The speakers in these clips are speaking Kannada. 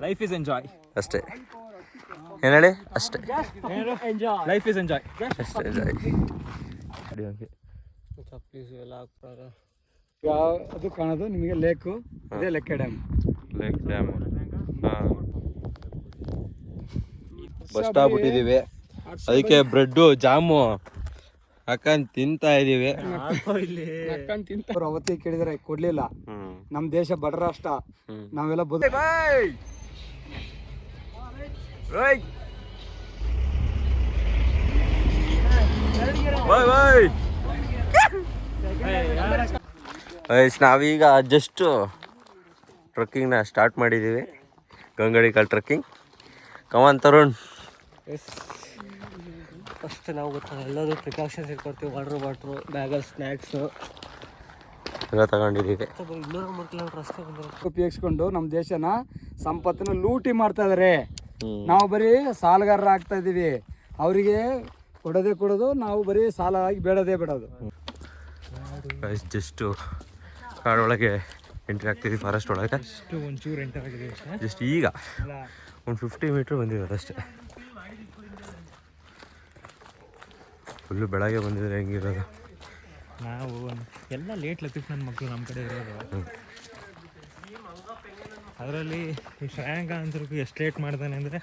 ಲೈಫ್ ಇಸ್ ಎಂಜಾಯ್ ಅಷ್ಟೇ. ಏನು ಹೇಳಿ? ಅಷ್ಟೇ, ಲೈಫ್ ಇಸ್ ಎಂಜಾಯ್. ಅಷ್ಟೇ ಎಂಜಾಯ್. ಅದು ಕಾಣೋದು ನಿಮಗೆ ಲೇಕು, ಅದೇ ಲೆಕ್ಕ ಡ್ಯಾಮ್. ಹಾಂ, ಬಸ್ ಸ್ಟಾಪ್ ಬಿಟ್ಟಿದ್ದೀವಿ, ಅದಕ್ಕೆ ಬ್ರೆಡ್ಡು ಜಾಮು ಹಾಕೊಂಡು ತಿಂತಾ ಇದೀವಿ. ಅವ್ರು ಅವತ್ತೇ ಕೇಳಿದ್ರೆ ಕೊಡ್ಲಿಲ್ಲ. ನಮ್ ದೇಶ ಬಡ ರಾಷ್ಟ್ರ, ನಾವೆಲ್ಲ ನಾವೀಗ ಜಸ್ಟ್ ಟ್ರಕ್ಕಿಂಗ್ನ ಸ್ಟಾರ್ಟ್ ಮಾಡಿದ್ದೀವಿ. ಗಂಗಡಿಕಾಲ್ ಟ್ರಕ್ಕಿಂಗ್. ಕಮಾನ್ ತರುಣ್. ಫಸ್ಟ್ ನಾವು ಎಲ್ಲದೂ ಪ್ರಿಕಾಷನ್ಸ್ ಇಟ್ಕೊಡ್ತೀವಿ. ವಾಟರ್ ಬಾಟ್ಲು, ಬ್ಯಾಗಲ್ ಸ್ನ್ಯಾಕ್ಸು ಎಲ್ಲ ತಗೊಂಡಿದ್ದೀವಿ. 200-3 ಕಿಲೋಮೀಟರ್ ಅಷ್ಟೇ ಉಪಯೋಗಿಸ್ಕೊಂಡು ನಮ್ಮ ದೇಶನ ಸಂಪತ್ತನ್ನ ಲೂಟಿ ಮಾಡ್ತಾ ಇದಾರೆ. ನಾವು ಬರೀ ಸಾಲಗಾರರ ಆಗ್ತಾ ಇದೀವಿ. ಅವರಿಗೆ ಕೊಡೋದು, ನಾವು ಬರೀ ಸಾಲ ಆಗಿ ಬೇಡೋದೇ ಬೇಡೋದು. ಜಸ್ಟ್ ಕಾಡೊಳಗೆ ಎಂಟ್ರಿ ಆಗ್ತಿದ್ವಿ, ಫಾರೆಸ್ಟ್ ಒಳಗೆ. ಒಂಚೂರು ಎಂಟರ್ ಆಗಿದೆ ಜಸ್ಟ್ ಈಗ ಒಂದು 50 ಮೀಟ್ರ್ ಬಂದಿರೋದು ಅಷ್ಟೇ. ಫುಲ್ಲು ಬೆಳಗ್ಗೆ ಬಂದಿದ್ರೆ ಹೆಂಗಿರೋದು. ನಾವು ಎಲ್ಲ ಲೇಟ್ ಲತೀಫ್ ನನ್ನ ಮಕ್ಕಳು ನಮ್ಮ ಕಡೆ ಇರೋದು. ಅದರಲ್ಲಿ ಈ ಶ್ರೇಯಾಂಕ ಅಂತರ್ಗೂ ಎಷ್ಟು ಲೇಟ್ ಮಾಡ್ತಾನೆ ಅಂದರೆ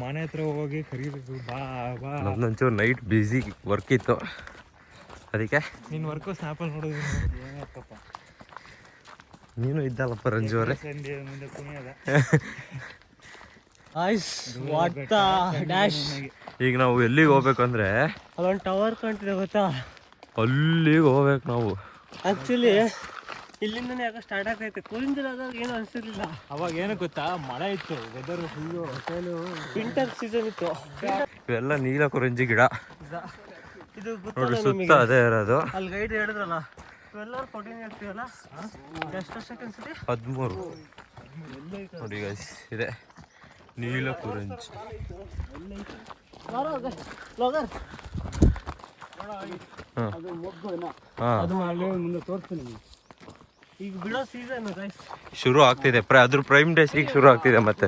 ಮನೆ ಹತ್ರ ಹೋಗಿ ಕರೀಬೇಕು, ಬಾ ಬಾ. ನಮ್ದೊಂಚೂರು ನೈಟ್ ಬ್ಯುಸಿ ವರ್ಕ್ ಇತ್ತು, ಅದಕ್ಕೆ. ನಿನ್ನ ವರ್ಕು ಸ್ನ್ಯಾಪಲ್ಲಿ ನೋಡೋದು. ನೀನು ಇದ್ದಲ್ಲಪ್ಪ ರಂಜು ಅವರೇ. ಮುಂದೆ ಕುಣಿಯೋದ. ಈಗ ನಾವು ಎಲ್ಲಿಗೆ ಹೋಗ್ಬೇಕು ಅಂದರೆ ಅಲ್ಲೊಂದು ಟವರ್ ಕಾಣ್ತಿದೆ ಗೊತ್ತಾ, ಅಲ್ಲಿಗೆ ಹೋಗ್ಬೇಕು ನಾವು. ಆ್ಯಕ್ಚುಲಿ ಇಲ್ಲಿಂದನೇ ಯಾಕೆ ಸ್ಟಾರ್ಟ್ ಆಗ್ತೈತೆ. ಕುರಿಂಜಲಾದಾಗ ಏನು ಅನಿಸ್ತಿರ್ಲಿಲ್ಲ. ಅವಾಗ ಏನು ಗೊತ್ತಾ, ಮಳೆ ಇತ್ತು, ವೆದರ್ ಫುಲ್ಲು ವಿಂಟರ್ ಸೀಸನ್ ಇತ್ತು. ಇವೆಲ್ಲ ನೀಲ ಕುರಂಜಿ ಗಿಡ ಇದು ನೋಡಿ, ಸುತ್ತ ಅದೇ ಇರೋದು. ಅಲ್ಲಿ ಗೈಡ್ ಹೇಳಿದ್ರಲ್ಲ, ಇವೆಲ್ಲರೂ 14 ಆಗ್ತೀವಲ್ಲ, ಎಷ್ಟು ವರ್ಷಕ್ಕೆ ಅನ್ಸುತ್ತೆ? 13 ನೋಡಿ ಗೈಸ್, ಇದೆ ನೀಲ ಕುರಂಜಿ. ಮುಂದೆ ತೋರಿಸ್ತೀನಿ. ಈಗ ಬಿಡೋ ಸೀಸನ್ ಶುರು ಆಗ್ತಿದೆ, ಅದ್ರ ಪ್ರೈಮ್ ಡೇಸ್ ಈಗ ಶುರು ಆಗ್ತಿದೆ. ಮತ್ತೆ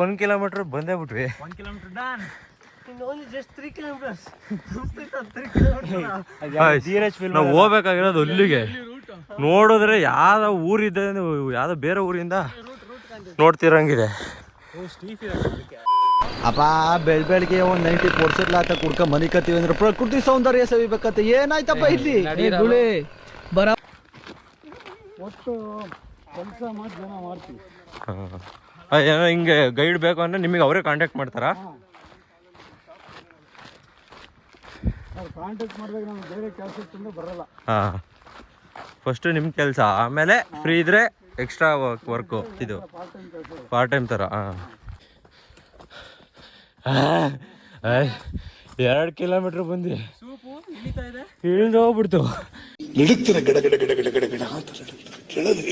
1 ಕಿಲೋಮೀಟರ್ ಬಂದೇ ಬಿಟ್ವಿ. 1 ಕಿಲೋಮೀಟರ್ ಡನ್. Just 3 kilometres. ನಾವು ಹೋಗ್ಬೇಕಾಗಿರೋದು ಅಲ್ಲಿಗೆ. ನೋಡಿದ್ರೆ ಯಾವ್ದೋ ಊರಿದೆ, ಯಾವ್ದೋ ಬೇರೆ ಊರಿಂದ ನೋಡ್ತಿರಂಗಿದೆ. ಅಪ್ಪ ಬೆಳಗ್ಗೆ ಒಂದು 90% ಲಾತ ಕುಡ್ಕ ಮನಿ ಕತ್ತೀವಿ ಅಂದ್ರೆ ಪ್ರಕೃತಿ ಸೌಂದರ್ಯ ಸವಿಬೇಕಂತ ಏನಾಯ್ತಪ್ಪ ಇಲ್ಲಿ ಬರ ಒಟ್ಟು ಕೆಲಸ ಮಾಡಿ ಜನ ಮಾಡ್ತೀವಿ. ಏನೋ ಹಿಂಗೆ ಗೈಡ್ ಬೇಕು ಅಂದ್ರೆ ನಿಮಗೆ ಅವರೇ ಕಾಂಟ್ಯಾಕ್ಟ್ ಮಾಡ್ತಾರಾ? ಕಾಂಟ್ಯಾಕ್ಟ್ ಮಾಡಿದಾಗ ನಮ್ಗೆ ಬೇರೆ ಕೆಲಸದಿಂದ ಬರಲ್ಲ. ಹಾಂ, ಫಸ್ಟು ನಿಮ್ಮ ಕೆಲಸ, ಆಮೇಲೆ ಫ್ರೀ ಇದ್ರೆ ಎಕ್ಸ್ಟ್ರಾ ವರ್ಕು. ಇದು ಪಾರ್ಟ್ ಟೈಮ್ ಥರ. ಹಾಂ, 2 ಕಿಲೋಮೀಟ್ರ್ ಬಂದು ಇಳಿದು ಹೋಗ್ಬಿಡ್ತು. ನಡುತ್ತಿನ ಗಡ ಗಡ ಗಡ ಗಡ ಗಡ ಗಡ ಅಂತ ಕೆಳಗೆ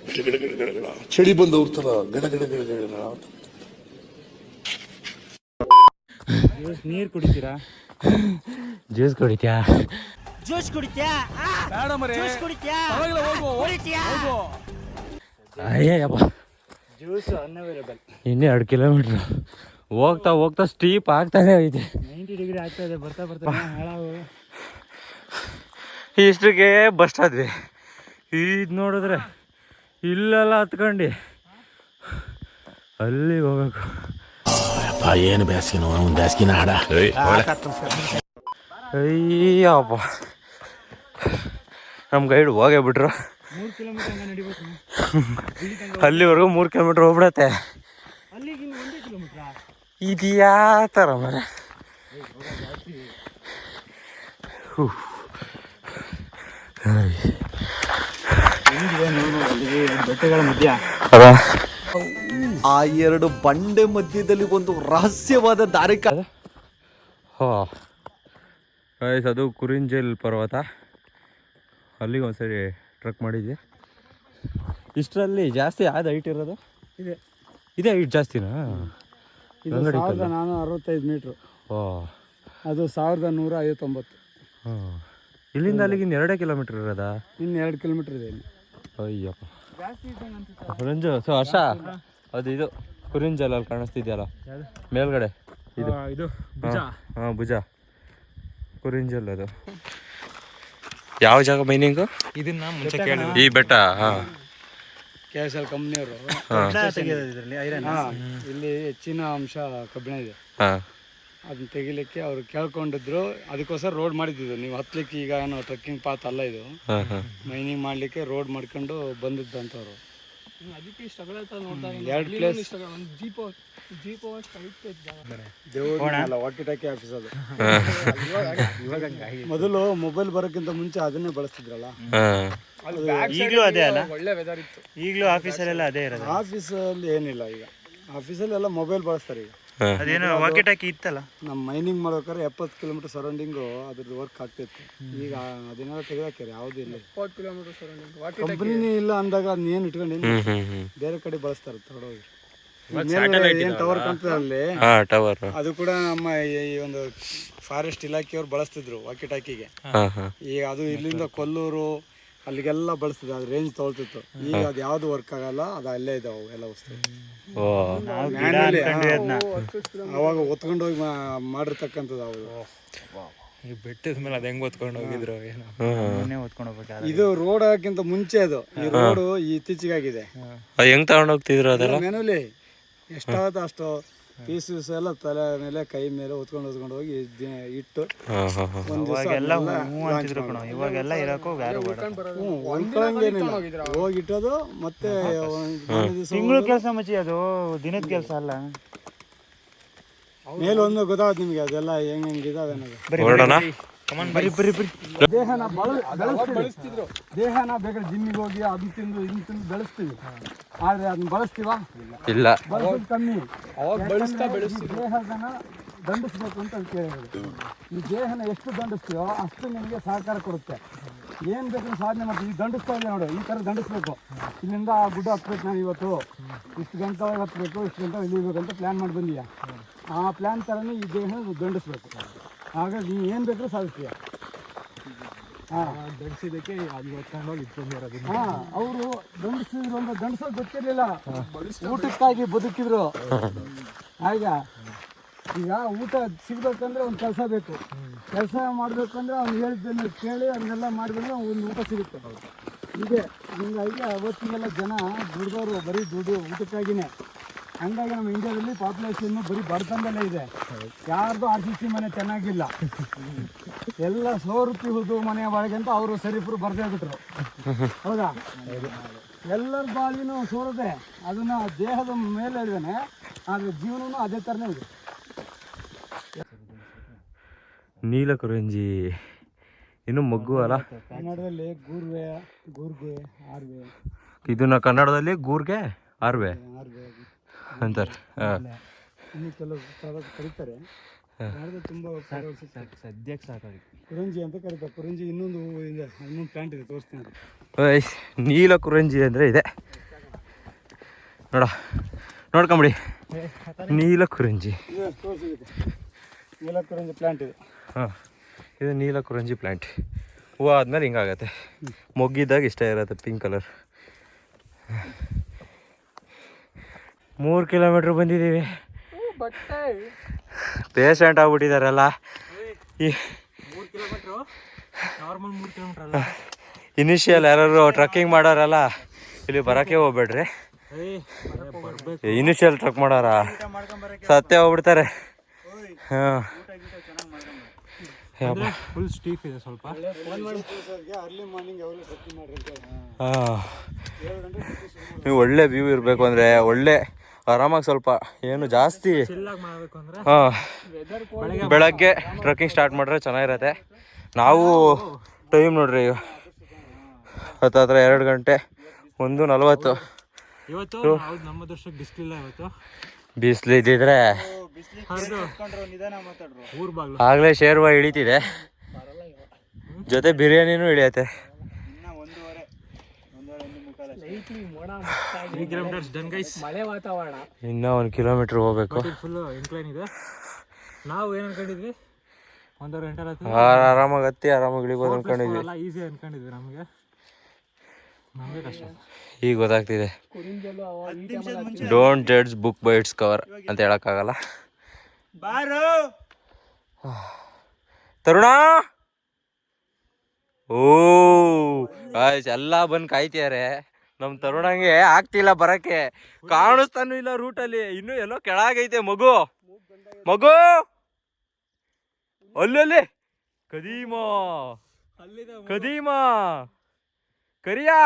ಗಡ ಗಡ ಗಡ ಗಡ ಚಳಿ ಬಂದು ಹೋಗ್ತಾರ ಗಡ ಗಡ ಗಡ ಗಡ ಅಂತ. ನೀರು ಕುಡಿತೀರಾ? ಜ್ಯೂಸ್ ಕುಡಿತ್ಯಾ? ಅಯ್ಯಪ್ಪ, ಜ್ಯೂಸ್ ಅನ್ಅವೈಲೇಬಲ್. ಇನ್ನೇ 2 ಕಿಲೋಮೀಟ್ರ್ ಹೋಗ್ತಾ ಹೋಗ್ತಾ ಸ್ಟೀಪ್ ಆಗ್ತಾನೆ ಐತೆ. 90 ಡಿಗ್ರಿ ಆಗ್ತಾ ಇದೆ. ಬರ್ತಾ ಬರ್ತಾ ಹಾಳಾವು. ಇಷ್ಟಕ್ಕೆ ಬಸ್ ಆದ್ವಿ. ಇದು ನೋಡಿದ್ರೆ ಇಲ್ಲೆಲ್ಲ ಹತ್ಕೊಂಡು ಅಲ್ಲಿಗೆ ಹೋಗ್ಬೇಕು. ಏನು ಬೇಸಿಗೆನೋ ಒಂದು ಬೇಸಿಗೆನ ಹಾಡ. ಅಯ್ಯಪ್ಪ, ನಮ್ಮ ಗೈಡ್ ಹೋಗೇ ಬಿಟ್ರು. 3 ಕಿಲೋಮೀಟರ್ ನಡಿಬೇಕು. ಅಲ್ಲಿವರೆಗೂ 3 ಕಿಲೋಮೀಟ್ರ್ ಹೋಗ್ಬಿಡತ್ತೆ. ಅಲ್ಲಿಗೆ 1 ಕಿಲೋಮೀಟ್ರಾ? ಇದು ಯಾವ ಥರ ಮನೆ? ಬೆಟ್ಟಗಳ ಮಧ್ಯ ಆ 2 ಬಂಡೆ ಮಧ್ಯದಲ್ಲಿ ಒಂದು ರಹಸ್ಯವಾದ ದಾರಿ. ಅದು ಕುರಿಂಜಲ್ ಪರ್ವತ. ಅಲ್ಲಿಗೆ ಒಂದ್ಸರಿ ಟ್ರಕ್ ಮಾಡಿದ್ವಿ. ಇಷ್ಟರಲ್ಲಿ ಜಾಸ್ತಿ ಯಾವ್ದು ಹೈಟ್ ಇರೋದು? ಇದೇ ಹೈಟ್ ಜಾಸ್ತಿನಾ? 1465 ಮೀಟ್ರು. ಅದು 1159. ಇಲ್ಲಿಂದ ಅಲ್ಲಿಗೆ 2 ಕಿಲೋಮೀಟ್ರ್ ಇರೋದಾ? ಇನ್ನು 2 ಕಿಲೋಮೀಟ್ರ್ ಇದೆ. ಅಯ್ಯಪ್ಪ ಜಾಸ್ತಿ ಇದ್ದಂಗೆ ಅನ್ಸುತ್ತೆ. ಕುರಿಂಜು ಸೊ ಹರ್ಷ ಅದು ಇದು ಕುರಿಂಜಲ್ಲ ಅಲ್ಲಿ ಕಾಣಿಸ್ತಿದ್ಯಲ್ಲ ಮೇಲ್ಗಡೆ ಇದು ಇದು ಭುಜ. ಹಾಂ ಭುಜ ಕುರಿಂಜಲ್ ಅದು. ಯಾವ ಜಾಗ ಮೈನಿಂಗು ಇದನ್ನ ಮುಂಚೆ ಕೇಳಿ ಈ ಬೆಟ್ಟ? ಹಾಂ KSL ಕಂಪ್ನಿಯವರು ಇದರಲ್ಲಿ ಐರನ್. ಇಲ್ಲಿ ಹೆಚ್ಚಿನ ಅಂಶ ಕಬ್ಬಿಣ ಇದೆ. ಹಾಂ ಅದನ್ನ ತೆಗಿಲಿಕ್ಕೆ ಅವ್ರು ಕೇಳ್ಕೊಂಡಿದ್ರು, ಅದಕ್ಕೋಸ್ಕರ ರೋಡ್ ಮಾಡಿದ್ದು. ನೀವು ಹತ್ಲಿಕ್ಕೆ ಈಗ ಏನೋ ಟ್ರೆಕ್ಕಿಂಗ್ ಪಾತ್ ಅಲ್ಲ ಇದು, ಹಾಂ ಹಾಂ ಮೈನಿಂಗ್ ಮಾಡ್ಲಿಕ್ಕೆ ರೋಡ್ ಮಾಡ್ಕೊಂಡು ಬಂದಿದ್ದಂಥವ್ರು. ಅದಕ್ಕೆ ಸ್ಟ್ರಗಲ್ ಆಯ್ತು ನೋಡ್ತಾ 2 ಪ್ಲೇಸ್ ಜೀಪ್ ವಾಕಿ ಟಾಕಿ ಆಫೀಸ್ ಅದು. ಮೊದಲು ಮೊಬೈಲ್ ಬರೋಕ್ಕಿಂತ ಮುಂಚೆ ಅದನ್ನೇ ಬಳಸ್ತಿದ್ರಲ್ಲ. ಈಗಲೂ ಅದೇ ಅಲ್ಲ? ಒಳ್ಳೆ ವೆದರ್ ಇತ್ತು. ಈಗಲೂ ಆಫೀಸಲ್ಲೆಲ್ಲ ಅದೇ ಇರೋದು. ಆಫೀಸಲ್ಲಿ ಏನಿಲ್ಲ, ಈಗ ಆಫೀಸಲ್ಲಿ ಎಲ್ಲ ಮೊಬೈಲ್ ಬಳಸ್ತಾರೆ. ಈಗ ಅದೇನೋ ವಾಕಿ ಟಾಕಿ ಇತ್ತಲ್ಲ ನಮ್ಮ ಮೈನಿಂಗ್ ಮಾಡ್ಬೇಕಾದ್ರೆ 70 ಕಿಲೋಮೀಟರ್ ಸರೌಂಡಿಂಗು ಅದ್ರದ್ದು ವರ್ಕ್ ಆಗ್ತಿತ್ತು. ಈಗ ಅದನ್ನೆಲ್ಲ ತೆಗೆದಾಕ್ಯಾರ, ಯಾವುದೂ ಇಲ್ಲ. 70 ಕಿಲೋಮೀಟರ್ ಸರೌಂಡಿಂಗ್ ಕಂಪ್ನಿನೇ ಇಲ್ಲ ಅಂದಾಗ ಅದನ್ನ ಏನು ಇಟ್ಕೊಂಡು ಬೇರೆ ಕಡೆ ಬಳಸ್ತಾರೆ ತಗೊಂಡೋಗಿ. ಏನು ಟವರ್ ಕಾಣ್ತದೆ ಅಲ್ಲಿ, ಟವರ್ ಅದು ಕೂಡ ನಮ್ಮ ಈ ಒಂದು ಫಾರೆಸ್ಟ್ ಇಲಾಖೆಯವ್ರು ಬಳಸ್ತಿದ್ರು ವಾಕಿ ಟಾಕಿಗೆ. ಈಗ ಅದು ಇಲ್ಲಿಂದ ಕೊಲ್ಲೂರು ಅಲ್ಲಿಗೆಲ್ಲ ಬಳಸ್ತಿದ್ರು, ಅದು ರೇಂಜ್ ತೊಗೊಳ್ತಿತ್ತು. ಈಗ ಅದು ಯಾವ್ದು ವರ್ಕ್ ಆಗಲ್ಲ, ಅದು ಅಲ್ಲೇ ಇದಾವೆ ಎಲ್ಲ ವಸ್ತು. ಅವಾಗ ಹೊತ್ಕೊಂಡು ಹೋಗಿ ಮಾಡಿರ್ತಕ್ಕಂಥದ್ದು ಅವರು. ಈ ಬೆಟ್ಟದ ಮೇಲೆ ಅದು ಹೆಂಗ್ ಹೊತ್ಕೊಂಡು ಹೋಗಿದ್ರು ಏನೋ, ಹೊತ್ಕೊಂಡು ಹೋಗ್ಬೇಕು. ಇದು ರೋಡ್ ಹಾಕಿಂತ ಮುಂಚೆ ಅದು, ಈ ರೋಡು ಇತ್ತೀಚೆಗಾಗಿದೆ. ಹೆಂಗ್ ತಗೊಂಡು ಹೋಗ್ತಿದ್ರು ಅದೆಲ್ಲ? ಮೆನುಲಿ ಎಷ್ಟಾದ ಅಷ್ಟು ಪೀಸಸ್ ಎಲ್ಲ ತಲೆ ಮೇಲೆ ಕೈ ಮೇಲೆ ಹೊತ್ಕೊಂಡು ಹೋಗಿ ಇಟ್ಟು ಒಂದು ಇವಾಗೆಲ್ಲ ಇರಕ್ಕೋ ಉಳ್ಕೊಳಂಗೇನಿಲ್ಲ, ಹೋಗಿಟ್ಟೋದು ಮತ್ತೆ ತಿಂಗಳು ಕೆಲಸ ಮಚ್ಚಿ, ಅದು ದಿನದ ಕೆಲಸ ಅಲ್ಲ. ಮೇಲೊಂದು ಗೊತ್ತಾಗುತ್ತೆ ನಿಮ್ಗೆ ಅದೆಲ್ಲ ಹೆಂಗಿದಾವೆ ಬೆಳೆಸ್ತಿದ್ರು. ದೇಹನ ಬೇಕಾದ್ರೆ ಜಿಮ್ಮಿಗೆ ಹೋಗಿ ಅದನ್ನ ತಿಂದು ಇದನ್ನ ತಿಂದು ಬೆಳೆಸ್ತೀವಿ, ಆದ್ರೆ ಅದನ್ನ ಬಳಸ್ತೀವಾ? ಇಲ್ಲ, ಬಳಸೋದು ಕಮ್ಮಿ. ದೇಹನ ದಂಡಿಸ್ಬೇಕು ಅಂತ ಕೇಳಿದ್ರು. ಈ ದೇಹನ ಎಷ್ಟು ದಂಡಿಸ್ತೀವೋ ಅಷ್ಟು ನಿಮಗೆ ಸಹಕಾರ ಕೊಡುತ್ತೆ. ಏನು ಬೇಕಾದ್ರೂ ಸಾಧನೆ ಮಾಡ್ತೀವಿ. ಈಗ ದಂಡಿಸ್ತಾ ಇದೆ ನೋಡಿ, ಈ ಥರ ದಂಡಿಸ್ಬೇಕು. ಇಲ್ಲಿಂದ ಆ ಗುಡ್ಡ ಹತ್ಬೇಕು, ನಾನು ಇವತ್ತು ಇಷ್ಟು ಗಂಟೆ ಹತ್ಬೇಕು, ಇಷ್ಟು ಗಂಟೆ ಇಳಿಬೇಕು ಅಂತ ಪ್ಲ್ಯಾನ್ ಮಾಡಿ ಬಂದೀಯ. ಆ ಪ್ಲ್ಯಾನ್ ಥರನೇ ಈ ದೇಹನ ದಂಡಿಸ್ಬೇಕು. ಹಾಗಾಗಿ ನೀನು ಏನು ಬೇಕಾದ್ರೂ ಸಾಧಿಸ್ತೀಯ. ದಂಡಿಸಿದಕ್ಕೆ ಅದು ಹೊತ್ಕೊಂಡೋಗಿ ಇಟ್ಕೊಂಡಿರೋದು. ಅವರು ದಂಡಿಸಿದ್ರು ಅಂತ ದಂಡಿಸೋದು ಗೊತ್ತಿರಲಿಲ್ಲ, ಊಟಕ್ಕಾಗಿ ಬದುಕಿದ್ರು. ಆಗ ಈಗ ಊಟ ಸಿಗ್ಬೇಕಂದ್ರೆ ಒಂದು ಕೆಲಸ ಬೇಕು. ಕೆಲಸ ಮಾಡಬೇಕಂದ್ರೆ ಅವ್ನು ಹೇಳಿದ್ದನ್ನು ಕೇಳಿ ಅದನ್ನೆಲ್ಲ ಮಾಡಿದ್ರೆ ಒಂದು ಊಟ ಸಿಗುತ್ತೆ. ಇದೆ ಹೀಗಾಗಿ ಅವತ್ತಿಗೆಲ್ಲ ಜನ ದುಡ್ದವರು ಬರೀ ದುಡ್ಡು ಊಟಕ್ಕಾಗಿಯೇ. ಹಂಗಾಗಿ ನಮ್ಮ ಇಂಡಿಯಾದಲ್ಲಿ ಪಾಪ್ಯುಲೇಷನ್ನು ಬರೀ ಬಡತನದಲ್ಲೇ ಇದೆ. ಯಾರ್ದು RCC ಮನೆ ಚೆನ್ನಾಗಿಲ್ಲ, ಎಲ್ಲ ಸೌರೂಪಿ ಹುದು ಮನೆ ಒಳಗೆ ಅಂತ ಅವರು ಸರಿಫರು ಬರ್ದೇ ಬಿಟ್ರು. ಹೌದಾ? ಎಲ್ಲರ ಬಾಳಿನೂ ಸೋರದೆ ಅದನ್ನ ದೇಹದ ಮೇಲೆ ಹೇಳಿದಾನೆ, ಆದರೆ ಜೀವನನೂ ಅದೇ ಥರನೇ ಇದೆ. ನೀಲಕುರಂಜಿ ಇನ್ನು ಮಗ್ಗು ಅಲ್ಲ ಕನ್ನಡದಲ್ಲಿ ಗೂರ್ಗೆ ಆರ್ವೆ, ಇದನ್ನ ಕನ್ನಡದಲ್ಲಿ ಗೂರ್ಗೆ ಆರ್ವೆ ಅಂತಾರೆ. ಇನ್ನು ಕೆಲವು ಕರೀತಾರೆ. ತುಂಬ ಸದ್ಯಕ್ಕೆ ಸಾಕಾಗಿ ಕುರಂಜಿ ಅಂತ ಕರೀತಾರೆ. ಕುರಂಜಿ ಇನ್ನೊಂದು ಪ್ಲಾಂಟ್ ಇದೆ, ತೋರಿಸ್ತೀನಿ. ನೀಲಕುರಂಜಿ ಅಂದರೆ ಇದೆ ನೋಡ್ಕೊಂಬಿಡಿ. ನೀಲಕುರಂಜಿ ನೀಲಕುರಂಜಿ ಪ್ಲಾಂಟ್ ಇದೆ. ಇದು ನೀಲಕುರಂಜಿ ಪ್ಲಾಂಟ್. ಹೂವು ಆದ್ಮೇಲೆ ಹಿಂಗಾಗತ್ತೆ, ಮೊಗ್ಗಿದ್ದಾಗ ಇಷ್ಟ ಇರತ್ತೆ ಪಿಂಕ್ ಕಲರ್. 3 ಕಿಲೋಮೀಟ್ರ್ ಬಂದಿದ್ದೀವಿ. ಪೇಷಂಟ್ ಆಗ್ಬಿಟ್ಟಿದಾರಲ್ಲ. ಇನಿಷಿಯಲ್ ಯಾರು ಟ್ರಕ್ಕಿಂಗ್ ಮಾಡೋರಲ್ಲ ಇಲ್ಲಿ ಬರೋಕ್ಕೆ ಹೋಗ್ಬೇಡ್ರಿ. ಇನಿಷಿಯಲ್ ಟ್ರಕ್ ಮಾಡೋರ ಸತ್ಯ ಹೋಗ್ಬಿಡ್ತಾರೆ. ಫುಲ್ ಸ್ಟೀಫ್ ಇದೆ ಸ್ವಲ್ಪ. ನೀವು ಒಳ್ಳೆ ವ್ಯೂ ಇರಬೇಕು ಅಂದರೆ ಒಳ್ಳೆ ಆರಾಮಾಗಿ ಸ್ವಲ್ಪ ಏನು ಜಾಸ್ತಿ ಬೆಳಗ್ಗೆ ಟ್ರಕ್ಕಿಂಗ್ ಸ್ಟಾರ್ಟ್ ಮಾಡಿದ್ರೆ ಚೆನ್ನಾಗಿರತ್ತೆ. ನಾವು ಟೈಮ್ ನೋಡ್ರಿ ಈಗ ಹತ್ತಿರ 2 ಗಂಟೆ 1:40. ಇವತ್ತು ನಮ್ಮ ದರ್ಶಕ್ಕೆ ಬಿಸಿಲಿಲ್ಲ. ಇವತ್ತು ಬಿಸಿಲು ಇದ್ದಿದ್ರೆ ಆಗಲೇ ಶೇರ್ವ ಇಳಿತಿದೆ, ಜೊತೆ ಬಿರಿಯಾನಿನೂ ಇಳಿಯತ್ತೆ. 3 ಕಿಲೋಮೀಟರ್ಸ್ ಡನ್ ಗೈಸ್. ಮಳೆ ವಾತಾವರಣ, ಇನ್ನೂ 1 ಕಿಲೋಮೀಟರ್ ಹೋಗ್ಬೇಕು. ಫುಲ್ ಇನ್ಕ್ಲೈನ್ ಇದೆ. ನಾವು ಏನು ಅನ್ಕೊಂಡಿದ್ವಿ, 1.5 ಗಂಟೆ ಆರಾಮಾಗಿ ಹತ್ತಿ ಆರಾಮಾಗಿ ಇಳಿಬೋದು ಅನ್ಕೊಂಡಿದ್ವಿ. ಈಸಿ ಅನ್ಕೊಂಡಿದ್ವಿ. ನಮಗೆ ಈಗ ಗೊತ್ತಾಗ್ತಿದೆ. Don't judge book by its cover ಅಂತ ಹೇಳಕ್ಕಾಗಲ್ಲ. ತರುಣ ಓ ಗಾಯ್ಸ್ ಎಲ್ಲ ಬಂದು ಕಾಯ್ತಿದ್ದಾರೆ. ನಮ್ ತರುಣಂಗೆ ಆಗ್ತಿಲ್ಲ ಬರಕ್ಕೆ, ಕಾಣಿಸ್ತಾನು ಇಲ್ಲ ರೂಟಲ್ಲಿ. ಇನ್ನು ಎಲ್ಲೋ ಕೆಳಗೈತೆ ಮಗು ಅಲ್ಲಿ ಕದೀಮಾ ಕರಿಯಾ.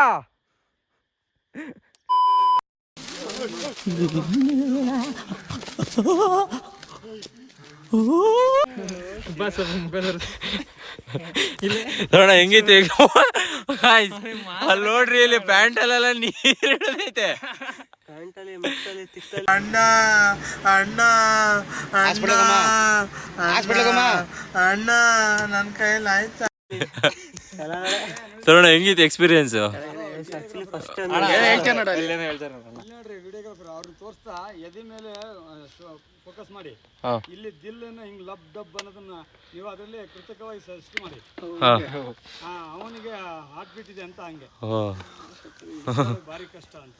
ನೋಡ ಹೆಂಗೈತೆ ಅಲ್ಲಿ ನೋಡ್ರಿ, ಇಲ್ಲಿ ಪ್ಯಾಂಟಲ್ಲೆಲ್ಲ ನೀರ್ ಹಿಡಿದೈತೆ. ಅಣ್ಣ ಅಣ್ಣ ಅಣ್ಣ ನನ್ ಕೈಯಲ್ಲಿ ಆಯ್ತಾ. ತರುಣ ಹೆಂಗಿತ್ತು ಎಕ್ಸ್ಪೀರಿಯನ್ಸ್? ವಿಡಿಯೋಗ್ರಾಫರ್ ಅವ್ರನ್ನ ತೋರಿಸ್ತಾ ಎದೆ ಮೇಲೆ ಫೋಕಸ್ ಮಾಡಿ, ಇಲ್ಲಿ ದಿಲ್ಲನ್ನ ಹಿಂಗ್ ಲಬ್ ಡಬ್ ಅನ್ನೋದನ್ನ ನೀವು ಅದರಲ್ಲಿ ಕೃತಕವಾಗಿ ಸೃಷ್ಟಿ ಮಾಡಿ. ಅವನಿಗೆ ಹಾರ್ಟ್ ಬೀಟ್ ಇದೆ ಅಂತ ಹಂಗೆ ಭಾರಿ ಕಷ್ಟ ಅಂತ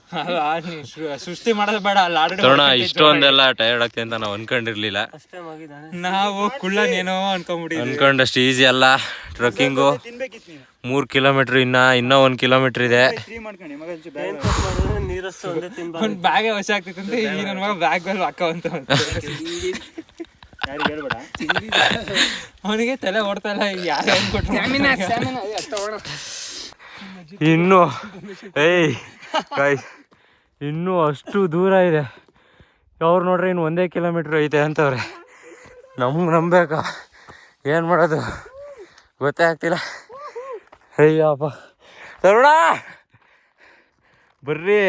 ಸೃಷ್ಟಿ ಮಾಡೋದು ಬೇಡ. ತರುಣ ಇಷ್ಟೊಂದೆಲ್ಲ ಟೈರ್ಡ್ ಆಗ್ತದೆ ಅಂತ ನಾವು ಅನ್ಕೊಂಡಿರ್ಲಿಲ್ಲ. ನಾವು ಕುಳ್ಳನೇನೋ ಅನ್ಕೊಂಡಷ್ಟು ಈಸಿ ಅಲ್ಲ ಟ್ರಕ್ಕಿಂಗು. 3 ಕಿಲೋಮೀಟರ್ ಇನ್ನ 1 ಕಿಲೋಮೀಟರ್ ಇದೆ. ಒಂದ್ ಬ್ಯಾಗ್ ವಶ ಆಗ್ತಿತ್ತಂತೆ. ಈಗ ನನ್ನ ಮಗ ಬ್ಯಾಗ್ ಮೇಲೆ ಹಾಕವಂತ ಅವನಿಗೆ ತಲೆ ಓಡ್ತಾ ಇಲ್ಲ. ಯಾರು ಇನ್ನು ಇನ್ನೂ ಅಷ್ಟು ದೂರ ಇದೆ. ಅವ್ರು ನೋಡ್ರಿ ಇನ್ನು 1 ಕಿಲೋಮೀಟರ್ ಐತೆ ಅಂತವ್ರೆ. ನಮ್ಗೆ ನಂಬೇಕಾ? ಏನು ಮಾಡೋದು ಗೊತ್ತೇ ಆಗ್ತಿಲ್ಲ. ಅಯ್ಯಪ್ಪ ತರುಣ ಬರ್ರಿ.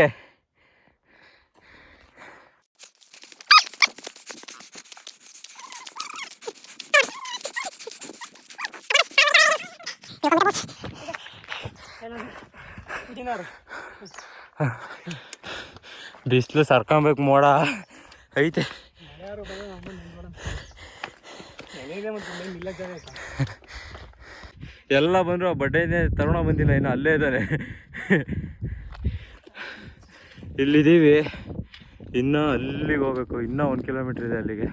ಬಿಸಿಲು ಸರ್ಕೊಂಬೇಕು, ಮೋಡ ಐತೆ. ಎಲ್ಲ ಬಂದ್ರು ಬಡ್ಡೆ ಇದೆ. ತರುಣ ಬಂದಿಲ್ಲ, ಇನ್ನು ಅಲ್ಲೇ ಇದ್ದಾನೆ. ಇಲ್ಲಿದ್ದೀವಿ, ಇನ್ನೂ ಅಲ್ಲಿಗೆ ಹೋಗ್ಬೇಕು. ಇನ್ನೂ 1 ಕಿಲೋಮೀಟ್ರ್ ಇದೆ ಅಲ್ಲಿಗೆ.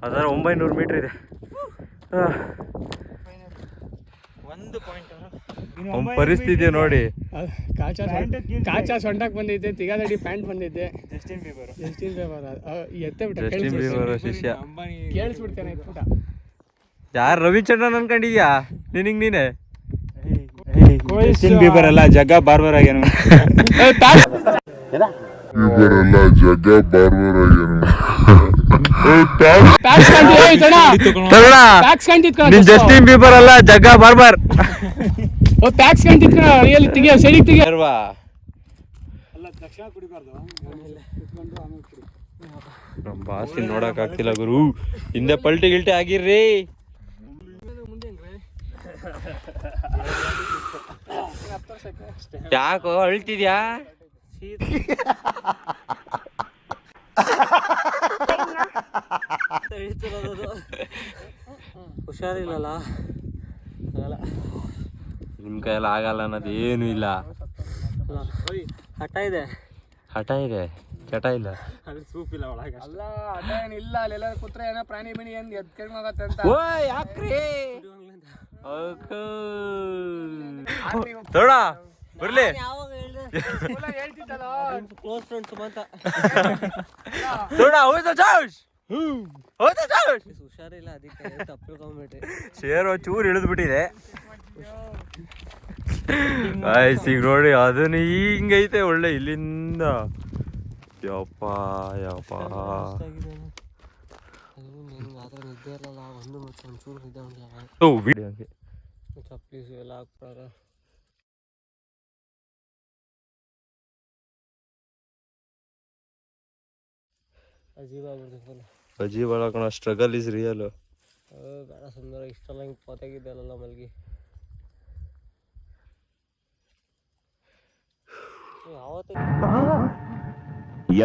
ಅದರ 900 ಮೀಟ್ರ್ ಇದೆ. ಪರಿಸ್ಥಿತಿ ನೋಡಿ. ಕಾಚಾ ಸೊಂಟಕ್ ಬಂದೈತೆ, ತಿಗಾದಡಿ ಪ್ಯಾಂಟ್ ಬಂದೈತೆ. ಜಸ್ಟಿನ್ ಬೀಬರ್ ಶಿಷ್ಯ ಕೇಳಿಸ್ಬಿಡ್ತೇನೆ. ಯಾರು ರವಿಚಂದ್ರನ್ ಅನ್ಕೊಂಡಿದ್ಯಾ ನಿನಗ್ ನೀನೆ? ಜಸ್ಟಿನ್ ಬೀಬರ್ ಅಲ್ಲ, ಜಗ್ಗ ಬಾರ್ಬರ್ ಆಗ್ಯಾನು. ಜಸ್ಟಿನ್ ಬೀಬರ್ ಅಲ್ಲ, ಜಗ್ಗ ಬಾರ್ಬರ್. ಟ್ಯಾಕ್ಸ್ ನಮ್ ಬಾಸಿ ನೋಡಕ್ ಆಗ್ತಿಲ್ಲ ಗುರು. ಹಿಂದೆ ಪಲ್ಟಿ ಗಿಲ್ಟಿ ಆಗಿರ್ರಿ. ಯಾಕೋ ಅಳ್ತಿದ್ಯಾ? ಹುಷಾರಿಲ್ಲಲ್ಲ, ನಿಮ್ ಕೈಯಲ್ಲಿ ಆಗಲ್ಲ ಅನ್ನೋದು ಏನು ಇಲ್ಲ. ಹಠ ಇದೆ, ಚಟ ಇಲ್ಲ. ಅಲ್ಲಿ ಸೂಪ್ ಇಲ್ಲ ಒಳಗೆ. ಅಲ್ಲ ಅದ ಏನಿಲ್ಲ, ಅಲ್ಲೆಲ್ಲ ಕೂತ್ರೆ ಏನೋ ಪ್ರಾಣಿ ಬಿಣಿ ಏನ್ ಎದ್ಕೊಂಡಾಗತ್ತೆ ಅಂತ. ಯಾಕ್ರಿ ತೋಡ ಬರ್ಲಿ. ಕ್ಲೋಸ್ ಫ್ರೆಂಡ್ಸ್ ಅಂತ ಹುಷಾರಿಲ್ಲ, ಅದಕ್ಕೆ ತಪ್ಪಿಕೊಂಡ್ಬಿಟ್ರಿ. ಶೇರು ಚೂರು ಇಳಿದ್ಬಿಟ್ಟಿದೆ. ಈಗ ನೋಡಿ ಅದನ್ನ ಹಿಂಗೈತೆ ಒಳ್ಳೆ ಇಲ್ಲಿಂದ. ಯಪ್ಪ ನಿದ್ದೆ ಇರಲ್ಲ, ಒಂಚೂರು ನಿದ್ದೆ ಉಂಟಲ್ಲ. ಪ್ಲೀಸ್ ಎಲ್ಲ ಹಾಕ್ತಾರ. ಅಜೀಬ್ ಕಣ. Struggle is real. ಬೇಡ ಸುಂದರ, ಇಷ್ಟೆಲ್ಲ ಹಿಂಗೆ ಪೋತಾಗಿದ್ದೆಲ್ಲ ಮಲ್ಗಿ.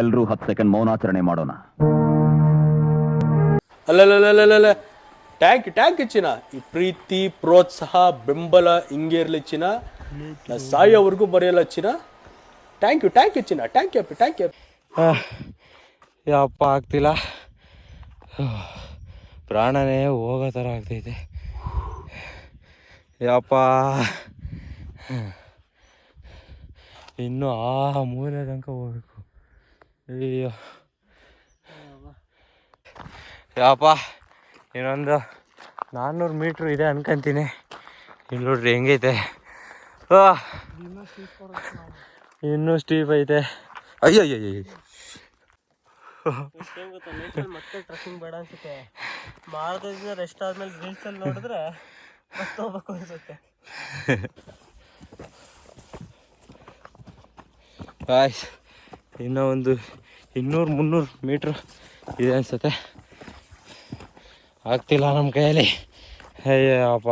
ಎಲ್ರೂ 10 ಸೆಕೆಂಡ್ ಮೌನಾಚರಣೆ ಮಾಡೋಣ. ಅಲ್ಲಲ್ಲಲ್ಲಲ್ಲ ಟ್ಯಾಂಕ್ ಚಿನ್ನ. ಈ ಪ್ರೀತಿ ಪ್ರೋತ್ಸಾಹ ಬೆಂಬಲ ಹಿಂಗೆ ಇರಲಿ ಚಿನ್ನ. ನಾ ಸಾಯೋವರೆಗೂ ಮರೆಯಲ್ಲ ಚಿನ್ನ. ಥ್ಯಾಂಕ್ ಯು ಚಿನ್ನ, ಥ್ಯಾಂಕ್ ಯು. ಯಪ್ಪ ಆಗ್ತಿಲ್ಲ, ಪ್ರಾಣನೇ ಹೋಗೋ ಥರ ಆಗ್ತೈತೆ ಯಪ್ಪ. ಇನ್ನೂ ಆ ಮೂಲೆ ತನಕ ಹೋಗ್ಬೇಕು. ಅಯ್ಯೋ ಯಪ್ಪ, ಇನ್ನೊಂದು 400 ಮೀಟ್ರ್ ಇದೆ ಅನ್ಕೊಂತೀನಿ. ಇಲ್ಲಿ ನೋಡ್ರಿ ಹೆಂಗೈತೆ, ಇನ್ನೂ ಸ್ಟೀಪ್ ಐತೆ. ಅಯ್ಯಯ್ಯ ಮತ್ತೆ ಟ್ರೆಕ್ಕಿಂಗ್ ಬೇಡ ಅನ್ಸುತ್ತೆ. ಮಾಡಿದ ದಿನ ರೆಸ್ಟ್ ಆದ್ಮೇಲೆ ರೀಲ್ಸಲ್ಲಿ ನೋಡಿದ್ರೆ ಮತ್ತೆ ಹೋಗ್ಬೇಕು ಅನ್ಸುತ್ತೆ. ಆಯ್ತು, ಇನ್ನೂ ಒಂದು 200-300 ಮೀಟ್ರ್ ಇದೆ ಅನ್ಸುತ್ತೆ. ಆಗ್ತಿಲ್ಲ ನಮ್ಮ ಕೈಯಲ್ಲಿ. ಅಯ್ಯಪ್ಪ,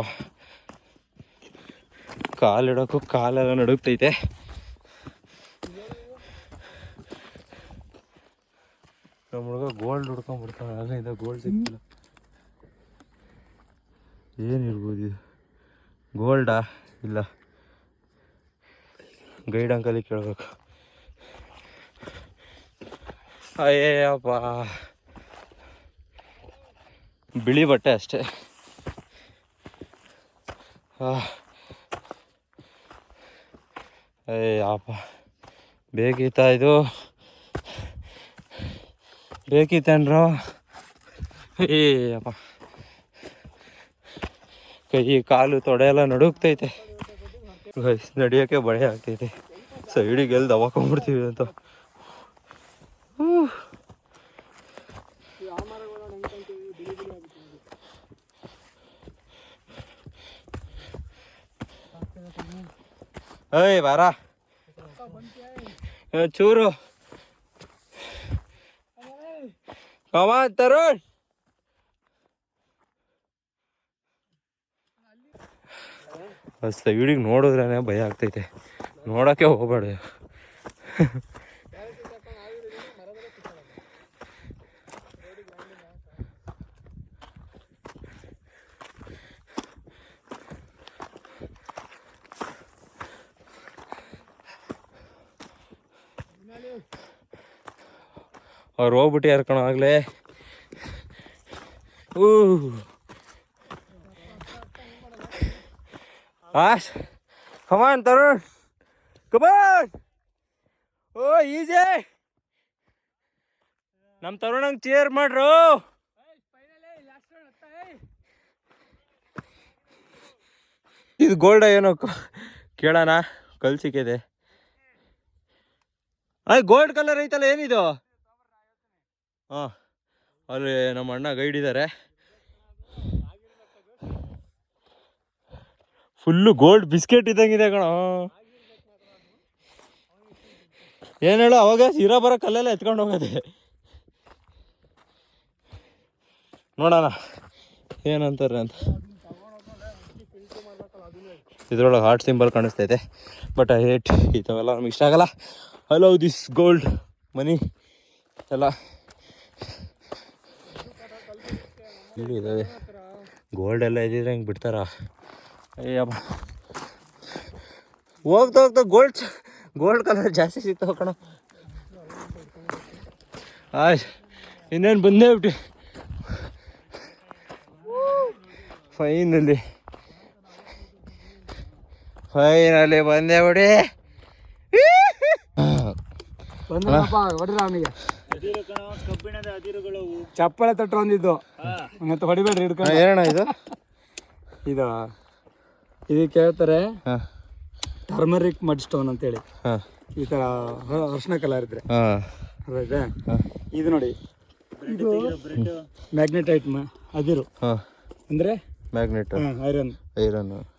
ಕಾಲಿಡೋಕ್ಕೂ ಕಾಲೆಲ್ಲ ನಡುಗ್ತೈತೆ. ನಮ್ಮ ಹುಡುಗ ಗೋಲ್ಡ್ ಹುಡ್ಕೊಂಡ್ಬಿಡ್ತಾನೆ. ಅಲ್ಲಿಂದ ಗೋಲ್ಡ್ ಸಿಕ್ಕಿಲ್ಲ. ಏನಿರ್ಬೋದು ಇದು? ಗೋಲ್ಡಾ? ಇಲ್ಲ, ಗೈಡ್ ಅಂಕಲಿಗೆ ಕೇಳಬೇಕು. ಅಯ್ಯಪ್ಪ, ಬಿಳಿ ಬಟ್ಟೆ ಅಷ್ಟೇ. ಅಯ್ಯಪ್ಪ, ಬೇಕಿತ್ತಾ ಇದು? ಬೇಕಿತ್ತೇನ್ರು? ಅಯ್ಯಪ್ಪ, ಕೈ ಕಾಲು ತೊಡೆ ಎಲ್ಲ ನಡುಗ್ತೈತೆ. ನಡೆಯೋಕ್ಕೆ ಭಯ ಆಗ್ತೈತೆ. ಸೈಡಿಗೆ ಎಲ್ಲಿ ದವಾಕೊಂಡ್ಬಿಡ್ತೀವಿ ಅಂತ. ಏಯ್ ಬಾರ ಚೂರು. ಕಮಾನ್ ತರುಣ್. ಸೈಡಿಗೆ ನೋಡಿದ್ರೇ ಭಯ ಆಗ್ತೈತೆ. ನೋಡೋಕ್ಕೆ ಹೋಗ್ಬೇಡ. ಅವ್ರು ಹೋಗ್ಬಿಟ್ಟು ಯಾರ್ಕಣ ಆಗ್ಲೇ. ಕಮಾನ್ ತರುಣ್, ಕಮಾನ್. ಓ ಈಜೆ, ನಮ್ಮ ತರುಣಂಗೆ ಚೇರ್ ಮಾಡ್ರು. ಇದು ಗೋಲ್ಡ ಏನೋ ಕೇಳೋಣ, ಕಲ್ಸಿಕ್ಕಿದೆ. ಗೋಲ್ಡ್ ಕಲರ್ ಐತಲ್ಲ, ಏನಿದು? ಹಾಂ, ಅಲ್ಲಿ ನಮ್ಮ ಅಣ್ಣ ಗೈಡ್ ಇದ್ದಾರೆ. ಫುಲ್ಲು ಗೋಲ್ಡ್ ಬಿಸ್ಕೆಟ್ ಇದ್ದಂಗಿದೆ ಕಣ. ಏನು ಹೇಳು, ಅವಾಗ ಸಿರಾ ಬರೋ ಕಲ್ಲೆಲ್ಲ ಎತ್ಕೊಂಡು ಹೋಗೋದೆ. ನೋಡೋಣ ಏನಂತಾರೆ ಅಂತ. ಇದ್ರೊಳಗೆ ಹಾರ್ಟ್ ಸಿಂಬಲ್ ಕಾಣಿಸ್ತೈತೆ. ಬಟ್ ಐ ಹೇಟ್ ಇಂಥವೆಲ್ಲ, ನಮ್ಗೆ ಇಷ್ಟ ಆಗಲ್ಲ. I love this gold money ಎಲ್ಲ. ಇಲ್ಲಿ ಇದ್ದಾವೆ ಗೋಲ್ಡ್ ಎಲ್ಲ ಇದ್ದಿದ್ರೆ ಹೆಂಗೆ ಬಿಡ್ತಾರ? ಅಯ್ಯಪ್ಪ, ಹೋಗ್ತಾ ಹೋಗ್ತಾ ಗೋಲ್ಡ್ ಕಲರ್ ಜಾಸ್ತಿ ಸಿಗ್ತಾವೆ ಕಣ. ಆಯ್ತು, ಇನ್ನೇನು ಬಂದೇ ಬಿಟ್ಟು ಫೈನಲಿ ಬಂದೇ ಬಿಡಿ. ಹೊಡಿರ ಅವನಿಗೆ ಚಪ್ಪಳೆ ತಟ್ಟು ಒಂದಿದ್ದು ಮತ್ತೆ ಹೊಡಿಬೇಡ್ರಿ ಹಿಡ್ಕೊಂಡು. ಏನಣ್ಣ ಇದು? ಇದಕ್ಕೆ ಹೇಳ್ತಾರೆ ಟರ್ಮರಿಕ್ ಮಡ್ ಸ್ಟೋನ್ ಅಂತೇಳಿ. ಈ ಥರ ಅರ್ಶಿನ ಕಲರ್ ಇದ್ರೆ ಇದು ನೋಡಿ, ಇದು ಮ್ಯಾಗ್ನೆಟೈಟ್ ಅದಿರು ಅಂದ್ರೆ ಮ್ಯಾಗ್ನೆಟ್, ಐರನ್.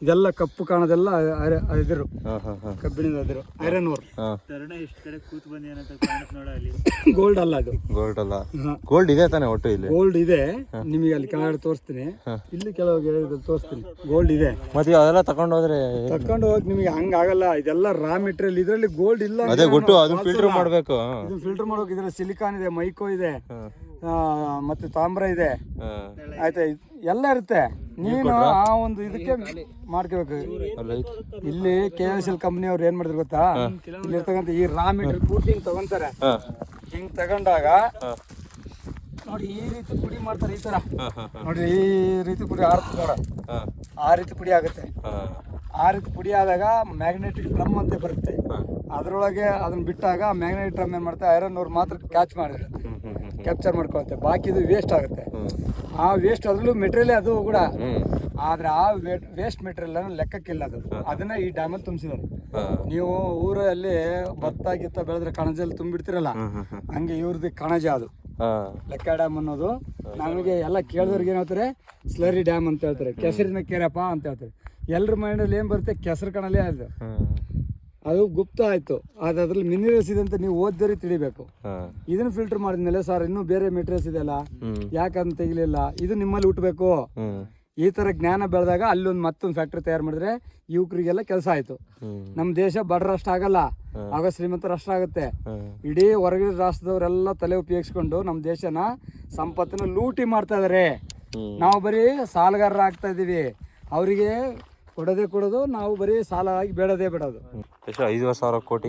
ಇದೆಲ್ಲ ಕಪ್ಪು ಕಾಣೋದೆಲ್ಲ ಅದಿರು, ಕಬ್ಬಿಣದ ಅದಿರು, ಐರನ್ ಓರ್. ಗೋಲ್ಡ್ ಅಲ್ಲ ಅದು. ಗೋಲ್ಡ್ ಅಲ್ಲ, ಗೋಲ್ಡ್ ಇದೆ ತಾನೆ ಒಟ್ಟು ಇಲ್ಲಿ? ಗೋಲ್ಡ್ ಇದೆ, ನಿಮಗೆ ಅಲ್ಲಿ ಕೆಳಗಡೆ ತೋರಿಸ್ತೀನಿ, ಇಲ್ಲಿ ಕೆಲವು ತೋರಿಸ್ತೀನಿ. ಗೋಲ್ಡ್ ಇದೆ. ಮತ್ತೆ ಅದೆಲ್ಲ ತಗೊಂಡು ಹೋದ್ರೆ ತಕೊಂಡು ಹೋಗಿ ನಿಮಗೆ ಹಂಗಾಗಲ್ಲ. ಇದೆಲ್ಲ ರಾ ಮೆಟೀರಿಯಲ್, ಇದರಲ್ಲಿ ಗೋಲ್ಡ್ ಇಲ್ಲ. ಅದೇ ಗೊತ್ತು, ಅದನ್ನ ಫಿಲ್ಟರ್ ಮಾಡಬೇಕು. ಇದನ್ನ ಫಿಲ್ಟರ್ ಮಾಡೋಕೆ ಇದ್ರಲ್ಲಿ ಸಿಲಿಕಾನ್ ಇದೆ, ಮೈಕೋ ಇದೆ, ಮತ್ತೆ ತಾಮ್ರ ಇದೆ, ಆಯ್ತಾ, ಎಲ್ಲ ಇರುತ್ತೆ. ನೀನು ಆ ಒಂದು ಇದಕ್ಕೆ ಅದಕ್ಕೆ ಮಾಡ್ಕೋಬೇಕು. ಇಲ್ಲಿ KSL ಕಂಪ್ನಿ ಅವ್ರು ಏನ್ ಮಾಡಿದ್ರು ಗೊತ್ತಾ, ಇಲ್ಲಿ ಇರ್ತಕ್ಕಂಥ ಈ ರಾ ಮೆಟೀರಿಯಲ್ ಪೂರ್ತಿ ಹಿಂಗ್ ತಗೊಂತಾರೆ. ಹಿಂಗ್ ತಗೊಂಡಾಗ ನೋಡಿ ಈ ರೀತಿ ಪುಡಿ ಮಾಡ್ತಾರೆ, ಈ ತರ ನೋಡಿ ಈ ರೀತಿ ಪುಡಿ ಆಡ್ತದೆ ನೋಡ, ಆ ರೀತಿ ಪುಡಿ ಆಗುತ್ತೆ. ಆ ರೀತಿ ಪುಡಿ ಆದಾಗ ಮ್ಯಾಗ್ನೆಟಿಕ್ ಡ್ರಮ್ ಅಂತ ಬರುತ್ತೆ, ಅದರೊಳಗೆ ಅದನ್ನ ಬಿಟ್ಟಾಗ ಮ್ಯಾಗ್ನೆಟಿಕ್ ಡ್ರಮ್ ಏನ್ ಮಾಡುತ್ತೆ, ಐರನ್ ಅವ್ರು ಮಾತ್ರ ಕ್ಯಾಪ್ಚರ್ ಮಾಡ್ಕೊಳುತ್ತೆ, ಬಾಕಿದು ವೇಸ್ಟ್ ಆಗುತ್ತೆ. ಆ ವೇಸ್ಟ್ ಅದ್ರಲ್ಲೂ ಮೆಟೀರಿಯಲ್ ಅದು ಕೂಡ, ಆದ್ರೆ ಆ ವೇಸ್ಟ್ ಮೆಟೀರಿಯಲ್ ಲೆಕ್ಕಕ್ಕಿಲ್ಲ ಅದು, ಅದನ್ನ ಈ ಡ್ಯಾಮಲ್ಲಿ ತುಂಬಿಸಿದ್ದಾರೆ. ನೀವು ಊರಲ್ಲಿ ಭತ್ತ ಗಿತ್ತ ಬೆಳೆದ್ರೆ ಕಣಜಲ್ಲಿ ತುಂಬಿಡ್ತಿರಲ್ಲ, ಹಂಗೆ ಇವ್ರದ್ದು ಕಣಜ ಅದು ಲೆಕ್ಕ ಡ್ಯಾಮ್ ಅನ್ನೋದು. ನಮಗೆ ಎಲ್ಲ ಕೇಳಿದವ್ರಿಗೆ ಏನ್ ಹೇಳ್ತಾರೆ, ಸ್ಲರಿ ಡ್ಯಾಮ್ ಅಂತ ಹೇಳ್ತಾರೆ, ಕೆಸರಿನ ಕೆರೆಪ್ಪ ಅಂತ ಹೇಳ್ತಾರೆ. ಎಲ್ರ ಮೈಂಡಲ್ಲಿ ಏನ್ ಬರುತ್ತೆ, ಕೆಸರು ಕಣಲೇ ಅದು, ಅದು ಗುಪ್ತ ಆಯ್ತು. ಅದ್ರಲ್ಲಿ ಮಿನರಲ್ಸ್ ಇದೆ ಅಂತ ನೀವು ಓದ್ದರಿ ತಿಳಿಬೇಕು. ಇದನ್ನ ಫಿಲ್ಟರ್ ಮಾಡಿದ್ಮೇಲೆ ಸರ್ ಇನ್ನೂ ಬೇರೆ ಮೆಟೀರಿಯಲ್ಸ್ ಇದೆಯಲ್ಲ, ಯಾಕಂತ ತೆಗಿಲಿಲ್ಲ, ಇದು ನಿಮ್ಮಲ್ಲಿ ಹುಟ್ಟಬೇಕು. ಈ ತರ ಜ್ಞಾನ ಬೆಳೆದಾಗ ಅಲ್ಲೊಂದು ಮತ್ತೊಂದು ಫ್ಯಾಕ್ಟ್ರಿ ತಯಾರು ಮಾಡಿದ್ರೆ ಯುವಕರಿಗೆಲ್ಲ ಕೆಲಸ ಆಯ್ತು. ನಮ್ಮ ದೇಶ ಬಡ ರಾಷ್ಟ್ರ ಆಗಲ್ಲ, ಆಗ ಶ್ರೀಮಂತ ರಾಷ್ಟ್ರ ಆಗುತ್ತೆ. ಇಡೀ ಹೊರಗಡೆ ರಾಷ್ಟ್ರದವರೆಲ್ಲ ತಲೆ ಉಪಯೋಗಿಸ್ಕೊಂಡು ನಮ್ಮ ದೇಶನ ಸಂಪತ್ತನ್ನ ಲೂಟಿ ಮಾಡ್ತಾ ಇದಾರೆ. ನಾವು ಬರೀ ಸಾಲಗಾರರ ಆಗ್ತಾ ಇದೀವಿ, ಅವರಿಗೆ ಕೊಡೋದು, ನಾವು ಬರೀ ಸಾಲ ಆಗಿ ಬೇಡೋದೇ ಬೇಡೋದು. 5,000 ಕೋಟಿ.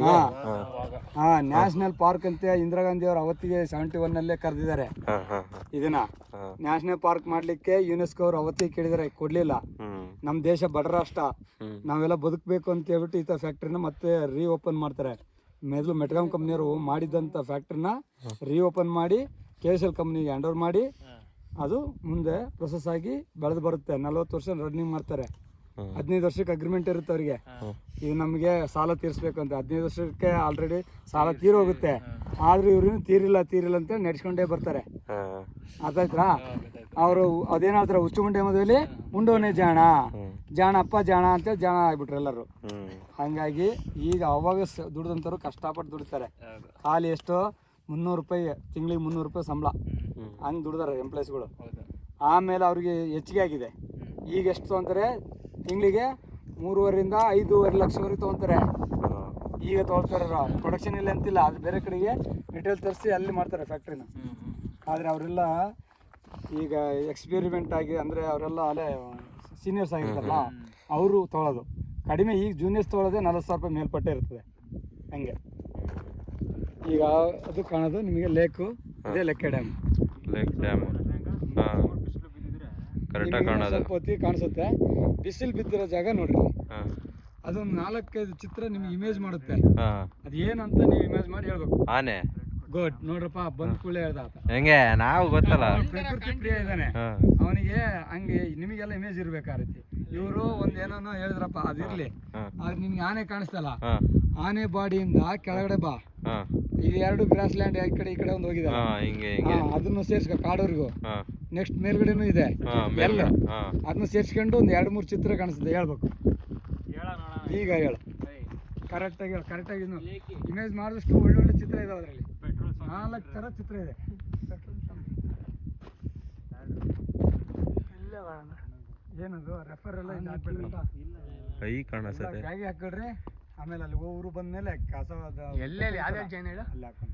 ನ್ಯಾಷನಲ್ ಪಾರ್ಕ್ ಅಂತ ಇಂದಿರಾ ಗಾಂಧಿ ಅವರು ಅವತ್ತಿಗೆ 71 ಕರೆದಿದ್ದಾರೆ. ಇದನ್ನ ನ್ಯಾಷನಲ್ ಪಾರ್ಕ್ ಮಾಡ್ಲಿಕ್ಕೆ ಯುನೆಸ್ಕೋ ಅವರು ಅವತ್ತಿಗೆ ಕೇಳಿದಾರೆ, ಕೊಡ್ಲಿಲ್ಲ. ನಮ್ ದೇಶ ಬಡ ರಾಷ್ಟ್ರ, ನಾವೆಲ್ಲ ಬದುಕಬೇಕು ಅಂತ ಹೇಳ್ಬಿಟ್ಟು ಈ ಫ್ಯಾಕ್ಟ್ರಿನ ಮತ್ತೆ ರೀಓಪನ್ ಮಾಡ್ತಾರೆ. ಮೊದಲು ಮೆಟ್ಗಾಮ್ ಕಂಪ್ನಿಯವರು ಮಾಡಿದಂಥ ಫ್ಯಾಕ್ಟ್ರಿನ ರೀಓಪನ್ ಮಾಡಿ KSL ಕಂಪ್ನಿಗೆ ಹ್ಯಾಂಡ್ ಓವರ್ ಮಾಡಿ, ಅದು ಮುಂದೆ ಪ್ರೊಸೆಸ್ ಆಗಿ ಬೆಳೆದು ಬರುತ್ತೆ. 40 ವರ್ಷ ರನ್ನಿಂಗ್ ಮಾಡ್ತಾರೆ. 15 ವರ್ಷಕ್ಕೆ ಅಗ್ರಿಮೆಂಟ್ ಇರುತ್ತೆ ಅವರಿಗೆ. ಈಗ ನಮಗೆ ಸಾಲ ತೀರಿಸ್ಬೇಕು ಅಂತ 15 ವರ್ಷಕ್ಕೆ ಆಲ್ರೆಡಿ ಸಾಲ ತೀರೋಗುತ್ತೆ, ಆದ್ರೆ ಇವ್ರೇನು ತೀರಿಲ್ಲ ಅಂತೇಳಿ ನಡ್ಸ್ಕೊಂಡೇ ಬರ್ತಾರೆ. ಅದಾಯ್ತಾ, ಅವರು ಅದೇನು ಹೇಳ್ತಾರೆ, ಹುಚ್ಚುಮುಂಡೆ ಮದುವೆಯಲ್ಲಿ ಉಂಡೋನೆ ಜಾಣಪ್ಪ ಜಾಣ ಅಂತೇಳಿ ಜಾಣ ಆಗ್ಬಿಟ್ರು ಎಲ್ಲರೂ. ಹಂಗಾಗಿ ಈಗ ಅವಾಗ ದುಡ್ದಂಥವ್ರು ಕಷ್ಟಪಟ್ಟು ದುಡಿತಾರೆ. ಖಾಲಿ ಎಷ್ಟು 300 ರೂಪಾಯಿ ತಿಂಗಳಿಗೆ 300 ರೂಪಾಯಿ ಸಂಬಳ, ಹಂಗೆ ದುಡ್ದಾರೆ ಎಂಪ್ಲಾಯ್ಸ್ಗಳು. ಆಮೇಲೆ ಅವ್ರಿಗೆ ಹೆಚ್ಚಿಗೆ ಆಗಿದೆ. ಈಗ ಎಷ್ಟು ತೊಗೊಂತಾರೆ, ತಿಂಗಳಿಗೆ 3.5 ರಿಂದ 5.5 ಲಕ್ಷವರೆಗೆ ತೊಗೊತಾರೆ. ಈಗ ತೊಗೊಳ್ತಾರೆ. ಪ್ರೊಡಕ್ಷನ್ ಇಲ್ಲ ಅಂತಿಲ್ಲ, ಅದು ಬೇರೆ ಕಡೆಗೆ ಮೆಟೀರಿಯಲ್ ತರಿಸಿ ಅಲ್ಲಿ ಮಾಡ್ತಾರೆ ಫ್ಯಾಕ್ಟ್ರಿನ. ಆದರೆ ಅವರೆಲ್ಲ ಈಗ ಎಕ್ಸ್ಪೆರಿಮೆಂಟ್ ಆಗಿ, ಅಂದರೆ ಅವರೆಲ್ಲ ಅಲ್ಲೇ ಸೀನಿಯರ್ಸ್ ಆಗಿರ್ತಾರಲ್ಲ, ಅವರು ತೊಗೊಳೋದು ಕಡಿಮೆ. ಈಗ ಜೂನಿಯರ್ಸ್ ತೊಗೊಳೋದೇ 40,000 ರೂಪಾಯಿ ಮೇಲ್ಪಟ್ಟೆ ಇರ್ತದೆ. ಹಂಗೆ ಈಗ ಅದು ಕಾಣೋದು ನಿಮಗೆ ಲೇಕು, ಇದೇ ಲೆಕ್ಕ ಡ್ಯಾಮ್. ಸ್ವಲ್ಪ ಹೊತ್ತಿಗೆ ಕಾಣಿಸುತ್ತೆ. ಬಿಸಿಲು ಬಿದ್ದಿರೋ ಜಾಗ ನೋಡ್ರಿ, ಅದೊಂದು 4-5 ಚಿತ್ರ ನಿಮ್ಗೆ ಇಮೇಜ್ ಮಾಡುತ್ತೆ. ಅದು ಏನಂತ ನೀವು ಇಮೇಜ್ ಮಾಡಿ ಹೇಳ್ಬೇಕು. ಆನೆ ಗುಡ್ ನೋಡ್ರಪ್ಪ, ಬಂದ್ ಕೂಡಲೇ ಹೇಳ್ದ ಆತ. ಹೆಂಗೆ ನಾವು ಗೊತ್ತಲ್ಲ, ಪ್ರಕೃತಿ ಪ್ರಿಯ ಇದ್ದಾನೆ ಅವನಿಗೆ. ಹಂಗೆ ನಿಮಗೆಲ್ಲ ಇಮೇಜ್ ಇರ್ಬೇಕು ಆ ರೀತಿ. ಇವರು ಒಂದ್ ಏನೋ ಹೇಳಿದ್ರಪ್ಪ, ಅದಿರ್ಲಿ. ಆದ್ರೆ ನಿನ್ಗೆ ಆನೆ ಕಾಣಿಸ್ತಲ್ಲ, ಆನೆ ಬಾಡಿಯಿಂದ ಕೆಳಗಡೆ ಬಾ, ಇದು 2 ಗ್ರಾಸ್ ಲ್ಯಾಂಡ್ ಈ ಕಡೆ ಒಂದು ಹೋಗಿದ್ದಾರೆ, ಅದನ್ನು ಸೇರ್ಸ್ಕೊ ಕಾಡೋರ್ಗು. ನೆಕ್ಸ್ಟ್ ಮೇಲ್ಗಡೆನೂ ಇದೆ ಎಲ್ಲ, ಅದನ್ನ ಸೇರ್ಸ್ಕೊಂಡು ಒಂದು 2-3 ಚಿತ್ರ ಕಾಣಿಸ್ತದೆ. ಹೇಳ್ಬೇಕು ಈಗ, ಹೇಳು ಕರೆಕ್ಟಾಗಿ ಹೇಳು. ಕರೆಕ್ಟಾಗಿ ಇಮೇಜ್ ಮಾಡಿದಷ್ಟು ಒಳ್ಳೊಳ್ಳೆ ಚಿತ್ರ ಇದಾವೆ ಅದರಲ್ಲಿ. 4 ಥರ ಚಿತ್ರ ಇದೆ. ಏನದು ರೆಫರ್ ಎಲ್ಲ ಕೈ ಕಾಣಿಸುತ್ತೆ, ಬ್ಯಾಗಿ ಹಾಕಿಡ್ರಿ. ಆಮೇಲೆ ಅಲ್ಲಿ ಊರು ಬಂದ್ಮೇಲೆ ಕಸ ಎಲ್ಲೆಲ್ಲಿ ಯಾವ್ಯಾವ ಜೈನ್ ಹೇಳು ಅಲ್ಲಿ ಹಾಕೊಂಡು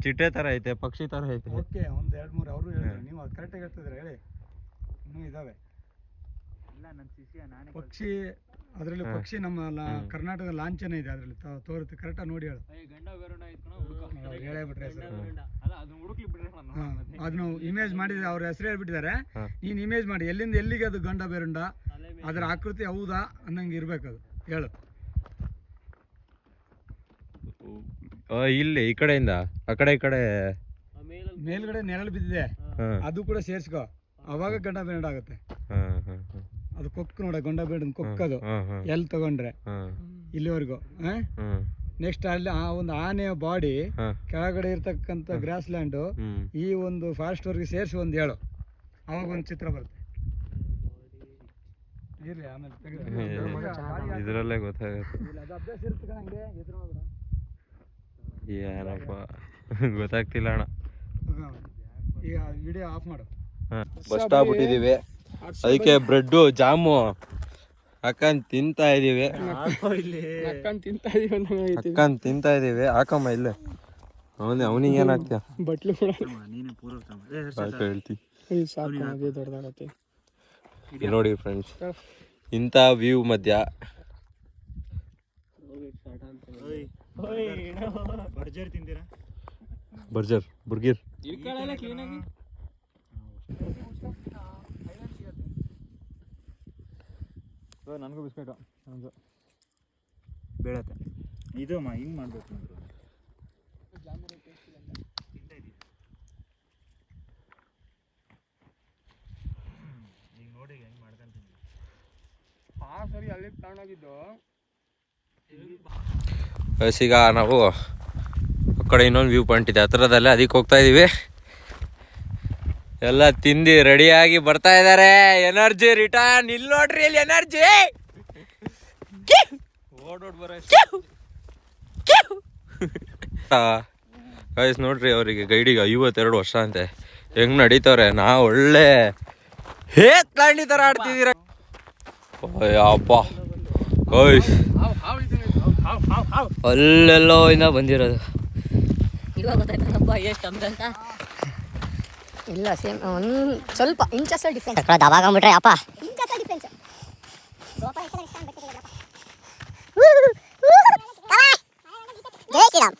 ಚಿಟ್ಟೆ ತರ ಐತೆ, ಪಕ್ಷಿ ತರ ಐತೆ. ಓಕೆ, ಒಂದು 2-3 ಅವರು ಹೇಳ್ತಾರೆ. ನೀವು ಅದು ಕರೆಕ್ಟಾಗಿ ಹೇಳ್ತಿದ್ರೆ ಹೇಳಿ. ಇನ್ನೂ ಇದಾವೆ ಪಕ್ಷಿ. ಅದರಲ್ಲಿ ಪಕ್ಷಿ ನಮ್ಮ ಕರ್ನಾಟಕ ಲಾಂಛನ ಇದೆ, ಅದರಲ್ಲಿ ತೋರುತ್ತೆ. ಕರೆಕ್ಟಾಗಿ ನೋಡಿ ಹೇಳು. ಹೇಳೇಬಿಟ್ರೆ ಅದನ್ನು ಇಮೇಜ್ ಮಾಡಿದ್ರೆ ಅವ್ರ ಹೆಸರು ಹೇಳ್ಬಿಟ್ಟಿದ್ದಾರೆ. ನೀನು ಇಮೇಜ್ ಮಾಡಿ ಎಲ್ಲಿಂದ ಎಲ್ಲಿಗೆ ಅದು ಗಂಡ ಬೇರುಂಡ, ಅದರ ಆಕೃತಿ ಹೌದಾ ಅನ್ನಂಗೆ ಇರ್ಬೇಕು. ಅದು ಹೇಳು. ಇಲ್ಲಿ ಈ ಕಡೆಯಿಂದ ಆ ಕಡೆ ಈ ಕಡೆ ಮೇಲ್ಗಡೆ ನೆರಳು ಬಿದ್ದಿದೆ, ಅದು ಕೂಡ ಸೇರ್ಸ್ಕೊ, ಅವಾಗ ಗಂಡ ಬೇರುಂಡ ಆಗುತ್ತೆ. ಅದು ಕೊಕ್ಕು ನೋಡ, ಗಂಡ ಬೇರುಂಡ ಕೊಕ್ಕದು ಎಲ್ಲಿ ತಗೊಂಡ್ರೆ ಇಲ್ಲಿವರೆಗೂ. ನೆಕ್ಸ್ಟ್ ಅಲ್ಲಿ ಆ ಒಂದು ಆನೆಯ ಬಾಡಿ ಕೆಳಗಡೆ ಇರ್ತಕ್ಕಂಥ ಗ್ರಾಸ್ ಲ್ಯಾಂಡ್, ಈ ಒಂದು ಫಾರೆಸ್ಟ್ ವರ್ಗೆ ಸೇರಿಸಿ ಒಂದು ಹೇಳು, ಅವಾಗ ಒಂದು ಚಿತ್ರ ಬರುತ್ತೆ. ಇರ್ಲಿ ಆಮೇಲೆ ಇದರಲ್ಲೇ ಗೊತ್ತಾಗುತ್ತೆ. ಅದು ಅಭ್ಯಾಸ ಇರುತ್ತೆ ಹಂಗೆ ಎದುರು ಏನಪ್ಪ ಗೊತ್ತಾಗ್ತಿಲ್ಲ ಅಣ್ಣ. ಈಗ ವಿಡಿಯೋ ಆಫ್ ಮಾಡು. ಬಸ್ ಸ್ಟಾಪ್ ಬಿಟ್ಟಿದೀವಿ, ಅದಕ್ಕೆ ಬ್ರೆಡ್ಡು ಜಾಮು ಹಾಕಂಡ್ ತಿಂತಾ ಇದೀವಿ. ಹಾಕಮ್ಮ ಇಲ್ಲೇ. ಅವನಿಗೆ ಏನಾಗ್ತೀಯ ಬಟ್ಲು ಹೇಳ್ತಿ. ಇಲ್ಲಿ ನೋಡಿ ಫ್ರೆಂಡ್ಸ್, ಇಂಥ ವ್ಯೂ ಮಧ್ಯ ಬರ್ಜರ್ ಬುರ್ಗಿರ್ ನನಗೂ ಬಿಸ್ಕೆಟು ಒಂದು ಬೀಳತ್ತೆ. ಇದು ಹಿಂಗೆ ಮಾಡಬೇಕು ಅಂದ್ರೆ ಈಗ ನೋಡಿ ಹೆಂಗೆ ಮಾಡ್ಕೊಂತೀನಿ. ಸರಿ ಅಲ್ಲಿ ತಗೊಂಡೋಗಿದ್ದು. ಈಗ ನಾವು ಆ ಕಡೆ ಇನ್ನೊಂದು ವ್ಯೂ ಪಾಯಿಂಟ್ ಇದೆ ಹತ್ರದಲ್ಲೇ, ಅದಕ್ಕೆ ಹೋಗ್ತಾ ಇದೀವಿ. ಎಲ್ಲ ತಿಂದು ರೆಡಿಯಾಗಿ ಬರ್ತಾ ಇದ್ದಾರೆ. Energy return. ಇಲ್ಲಿ ನೋಡ್ರಿ, ಇಲ್ಲಿ ಎನರ್ಜಿ ಗೈಸ್ ನೋಡ್ರಿ, ಅವರಿಗೆ ಗೈಡಿಗೆ 52 ವರ್ಷ ಅಂತೆ. ಹೆಂಗ್ ನಡೀತವ್ರೆ. ನಾವು ಒಳ್ಳೆ ಹೇತ್ಲಾಂಡಿ ತರ ಆಡ್ತಿದ್ದೀರ. ಅಪ್ಪ ಗೈಸ್ ಅಲ್ಲೆಲ್ಲೋ ಇಂದ ಬಂದಿರೋದು. ಇವಾಗ ಗೊತ್ತಾಯ್ತಪ್ಪ ಎಷ್ಟು ಅಂತ. ಇಲ್ಲ ಸೇಮ್ ಒಂದು ಸ್ವಲ್ಪ ಇಂಚಸ್ ಡಿಫ್ರೆನ್ಸ್. ದವಾಗ ಬಿಟ್ರೆ ಅಪ್ಪ ಇಂಚಸ್ ಡಿಫ್ರೆನ್ಸ್. ಜೈ ಶ್ರೀರಾಮ್.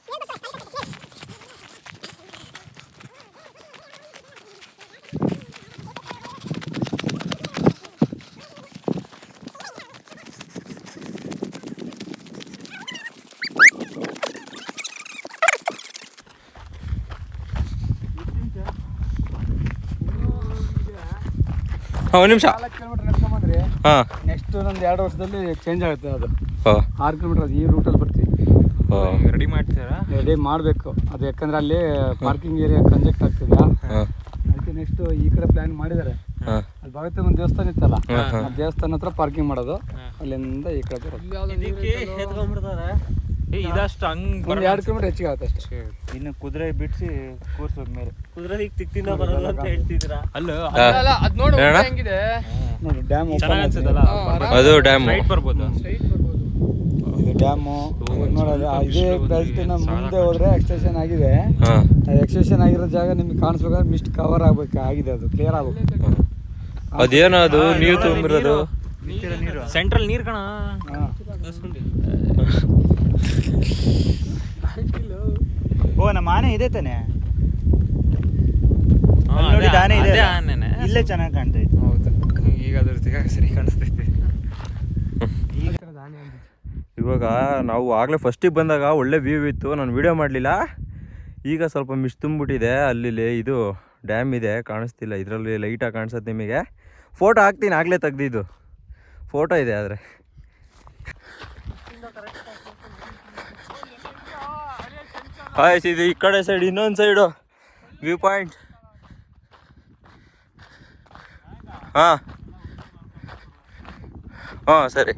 ಒಂದು ನಿಮಿಷ. 4 ಕಿಲೋಮೀಟರ್ ನಡ್ಕೊಂಡ್ಬಂದ್ರಿ. ಹಾಂ, ನೆಕ್ಸ್ಟ್ ಒಂದು 2 ವರ್ಷದಲ್ಲಿ ಚೇಂಜ್ ಆಗುತ್ತೆ ಅದು. ಹಾಂ 6 ಕಿಲೋಮೀಟರ್ ಅದು ಈ ರೂಟಲ್ಲಿ ಬರ್ತೀವಿ. ರೆಡಿ ಮಾಡ್ತೀರಾ? ರೆಡಿ ಮಾಡಬೇಕು ಅದು, ಯಾಕಂದ್ರೆ ಅಲ್ಲಿ ಪಾರ್ಕಿಂಗ್ ಏರಿಯಾ ಕಂಜೆಕ್ಟ್ ಆಗ್ತಿದೆ. ಅದಕ್ಕೆ ನೆಕ್ಸ್ಟ್ ಈ ಕಡೆ ಪ್ಲಾನ್ ಮಾಡಿದ್ದಾರೆ. ಅಲ್ಲಿ ಭಾಗವತಿ ಒಂದು ದೇವಸ್ಥಾನ ಇತ್ತಲ್ಲ, ಆ ದೇವಸ್ಥಾನ ಹತ್ರ ಪಾರ್ಕಿಂಗ್ ಮಾಡೋದು. ಅಲ್ಲಿಂದ ಈ ಕಡೆ ಬರೋದು. ಇದಷ್ಟು ಹಂಗೆ 2 ಕಿಲೋಮೀಟರ್ ಹೆಚ್ಚಿಗೆ ಆಗುತ್ತೆ ಅಷ್ಟೇ. ಇನ್ನು ಕುದುರೆ ಬಿಡಿಸಿ ಕೂರ್ಸೋದ್ ಮೇಲೆ ಕುದುರೆ ಈಗ ತಿಕ್ತಿನ ಬರೋದು ಅಂತ ಹೇಳ್ತಿದ್ದೀರಾ? ಅಲ್ಲ ನೋಡಿ ಡ್ಯಾಮ್ ಚೆನ್ನಾಗಿ ಅನ್ಸುತ್ತಲ್ಲ, ಅದು ಡ್ಯಾಮ್ ಬರ್ಬೋದು. ಇದು ಡ್ಯಾಮು ನೋಡೋದು. ಇದೇ ಬೆಲ್ಟಿನ ಮುಂದೆ ಹೋದ್ರೆ ಎಕ್ಸ್ಟೆನ್ಷನ್ ಆಗಿದೆ. ಹಾಂ, ಎಕ್ಸ್ಟೆನ್ಷನ್ ಆಗಿರೋ ಜಾಗ ನಿಮ್ಗೆ ಕಾಣಿಸ್ಬೇಕಾದ್ರೆ ಮಿಸ್ಟ್ ಕವರ್ ಆಗ್ಬೇಕು, ಆಗಿದೆ ಅದು ಕ್ಲಿಯರ್ ಆಗ್ಬೇಕು. ಅದೇನೋ ಅದು ನೀರು ತುಂಬಿರೋದು. ಸೆಂಟ್ರಲ್ ನೀರು ಕಣ. ಓ ನಮ್ಮ ಆನೆ ಇದೆ ತಾನೆ, ನೋಡಿ ಆನೆ ಇದೆ. ಇಲ್ಲೇ ಚೆನ್ನಾಗಿ ಕಾಣ್ತಾ ಇತ್ತು. ಹೌದು, ಈಗ ಅದ್ರ ಸರಿ ಕಾಣಿಸ್ತೈತೆ. ಇವಾಗ ನಾವು ಆಗಲೇ ಫಸ್ಟಿಗೆ ಬಂದಾಗ ಒಳ್ಳೆ ವ್ಯೂ ಇತ್ತು, ನಾನು ವಿಡಿಯೋ ಮಾಡಲಿಲ್ಲ. ಈಗ ಸ್ವಲ್ಪ ಮಿಸ್ ತುಂಬಿಬಿಟ್ಟಿದೆ. ಅಲ್ಲಿ ಇದು ಡ್ಯಾಮ್ ಇದೆ, ಕಾಣಿಸ್ತಿಲ್ಲ. ಇದರಲ್ಲಿ ಲೈಟಾಗಿ ಕಾಣಿಸುತ್ತೆ ನಿಮಗೆ. ಫೋಟೋ ಹಾಕ್ತೀನಿ, ಆಗಲೇ ತೆಗ್ದಿದ್ದು ಫೋಟೋ ಇದೆ. ಆದರೆ ಆಯ್ತು, ಇದು ಈ ಕಡೆ ಸೈಡ್, ಇನ್ನೊಂದು ಸೈಡು ವ್ಯೂ ಪಾಯಿಂಟ್. ಹಾಂ ಹಾಂ ಸರಿ.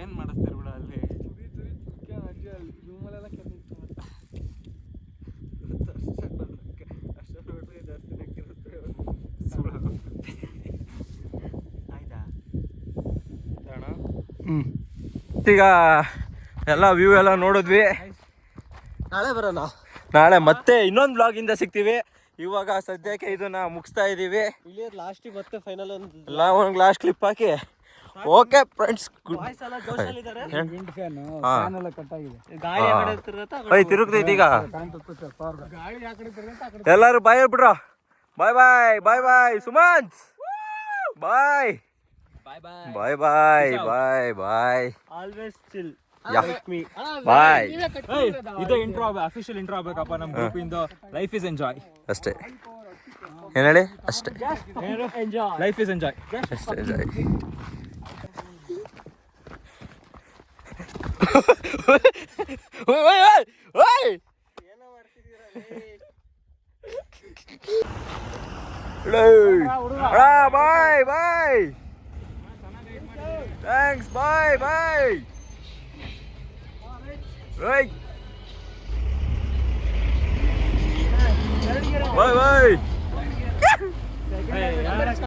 ಏನು ಮಾಡಿಸ್ತಾರೆ ಬಿಡ ಅಲ್ಲಿ. ಈಗ ಎಲ್ಲ ವ್ಯೂ ಎಲ್ಲ ನೋಡಿದ್ವಿ. ನಾಳೆ ಬರೋಣ. ನಾಳೆ ಮತ್ತೆ ಇನ್ನೊಂದು ಬ್ಲಾಗಿಂದ ಸಿಗ್ತೀವಿ. ಇವಾಗ ಸದ್ಯಕ್ಕೆ ಇದನ್ನ ಮುಗಿಸ್ತಾ ಇದ್ದೀವಿ. ಲಾಸ್ಟಿಗೆ ಮತ್ತೆ ಫೈನಲ್ ಒಂದು ಲಾಸ್ಟ್ ಕ್ಲಿಪ್ ಹಾಕಿ. ಓಕೆ ಫ್ರೆಂಡ್ಸ್, ತಿರುಗ್ತೈತಿ ಈಗ. ಎಲ್ಲರೂ ಬಾಯ್ ಹೇಳ್ಬಿಟ್ರ. Bye bye bye bye Sumanth. Bye bye bye bye bye. Always chill. Bye. ಇದು ಇಂಟ್ರೋ, ಅಫಿಷಿಯಲ್ ಇಂಟ್ರೋ ಆಗ್ಬೇಕಪ್ಪ ನಮ್ಮ ಗ್ರೂಪ್ ಇಂದ. ಲೈಫ್ ಇಸ್ ಎಂಜಾಯ್ ಅಷ್ಟೇ. ಏನ್ ಹೇಳಿ? ಅಷ್ಟೇ. Life is enjoy. ಅಷ್ಟೇ ಎಂಜಾಯ್. ಬಾಯ್ ಬಾಯ್. ಥ್ಯಾಂಕ್ಸ್. ಬಾಯ್ ಬಾಯ್. ಬಾಯ್ ಬಾಯ್.